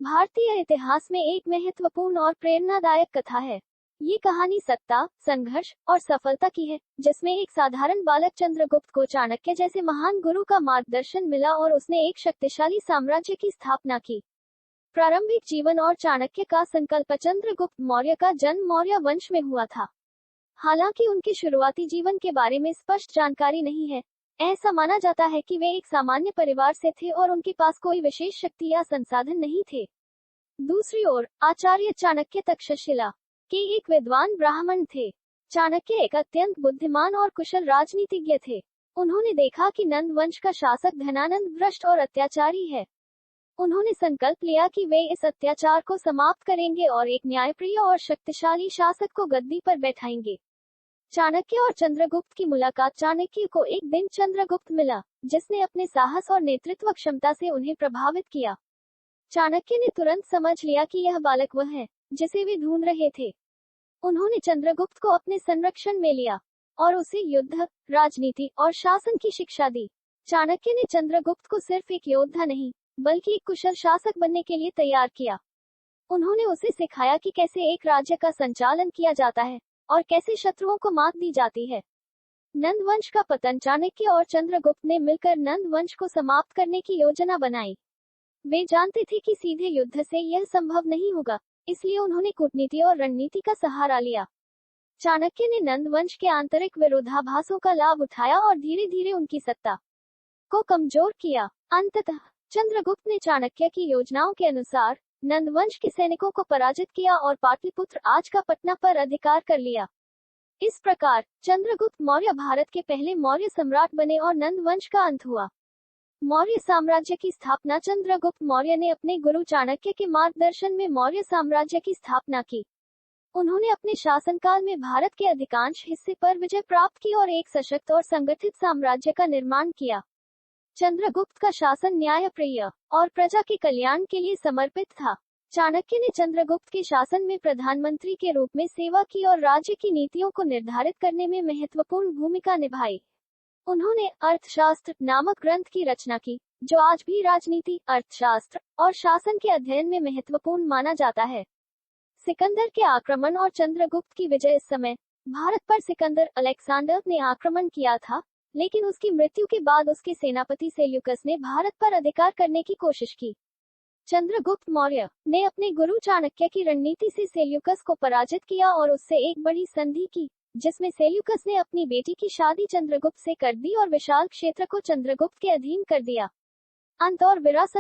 भारतीय इतिहास में एक महत्वपूर्ण और प्रेरणादायक कथा है। ये कहानी सत्ता, संघर्ष और सफलता की है, जिसमें एक साधारण बालक चंद्रगुप्त को चाणक्य जैसे महान गुरु का मार्गदर्शन मिला और उसने एक शक्तिशाली साम्राज्य की स्थापना की। प्रारंभिक जीवन और चाणक्य का संकल्प। चंद्रगुप्त मौर्य का जन्म मौर्य वंश में हुआ था। हालांकि उनके शुरुआती जीवन के बारे में स्पष्ट जानकारी नहीं है। ऐसा माना जाता है कि वे एक सामान्य परिवार से थे और उनके पास कोई विशेष शक्ति या संसाधन नहीं थे। दूसरी ओर, आचार्य चाणक्य तक्षशिला के एक विद्वान ब्राह्मण थे। चाणक्य एक अत्यंत बुद्धिमान और कुशल राजनीतिज्ञ थे। उन्होंने देखा कि नंद वंश का शासक धनानंद भ्रष्ट और अत्याचारी है। उन्होंने संकल्प लिया कि वे इस अत्याचार को समाप्त करेंगे और एक न्यायप्रिय और शक्तिशाली शासक को गद्दी पर बैठाएंगे। चाणक्य और चंद्रगुप्त की मुलाकात। चाणक्य को एक दिन चंद्रगुप्त मिला, जिसने अपने साहस और नेतृत्व क्षमता से उन्हें प्रभावित किया। चाणक्य ने तुरंत समझ लिया कि यह बालक वह है जिसे वे ढूंढ रहे थे। उन्होंने चंद्रगुप्त को अपने संरक्षण में लिया और उसे युद्ध, राजनीति और शासन की शिक्षा दी। चाणक्य ने चंद्रगुप्त को सिर्फ एक योद्धा नहीं, बल्कि एक कुशल शासक बनने के लिए तैयार किया। उन्होंने उसे सिखाया कि कैसे एक राज्य का संचालन किया जाता है और कैसे शत्रुओं को मात दी जाती है। नंद वंश का पतन। चाणक्य और चंद्रगुप्त ने मिलकर नंद वंश को समाप्त करने की योजना बनाई। वे जानते थे कि सीधे युद्ध से यह संभव नहीं होगा, इसलिए उन्होंने कूटनीति और रणनीति का सहारा लिया। चाणक्य ने नंद वंश के आंतरिक विरोधाभासों का लाभ उठाया और धीरे धीरे उनकी सत्ता को कमजोर किया। अंततः चंद्रगुप्त ने चाणक्य की योजनाओं के अनुसार नंद वंश के सैनिकों को पराजित किया और पाटलिपुत्र, आज का पटना, पर अधिकार कर लिया। इस प्रकार चंद्रगुप्त मौर्य भारत के पहले मौर्य सम्राट बने और नंद वंश का अंत हुआ। मौर्य साम्राज्य की स्थापना। चंद्रगुप्त मौर्य ने अपने गुरु चाणक्य के मार्गदर्शन में मौर्य साम्राज्य की स्थापना की। उन्होंने अपने शासनकाल में भारत के अधिकांश हिस्से पर विजय प्राप्त की और एक सशक्त और संगठित साम्राज्य का निर्माण किया। चंद्रगुप्त का शासन न्यायप्रिय और प्रजा के कल्याण के लिए समर्पित था। चाणक्य ने चंद्रगुप्त के शासन में प्रधानमंत्री के रूप में सेवा की और राज्य की नीतियों को निर्धारित करने में महत्वपूर्ण भूमिका निभाई। उन्होंने अर्थशास्त्र नामक ग्रंथ की रचना की, जो आज भी राजनीति, अर्थशास्त्र और शासन के अध्ययन में महत्वपूर्ण माना जाता है। सिकंदर के आक्रमण और चंद्रगुप्त की विजय। इस समय भारत पर सिकंदर अलेक्जेंडर ने आक्रमण किया था, लेकिन उसकी मृत्यु के बाद उसके सेनापति सेल्यूकस ने भारत पर अधिकार करने की कोशिश की। चंद्रगुप्त मौर्य ने अपने गुरु चाणक्य की रणनीति से सेल्यूकस को पराजित किया और उससे एक बड़ी संधि की, जिसमें सेल्यूकस ने अपनी बेटी की शादी चंद्रगुप्त से कर दी और विशाल क्षेत्र को चंद्रगुप्त के अधीन कर दिया। अंत और विरासत।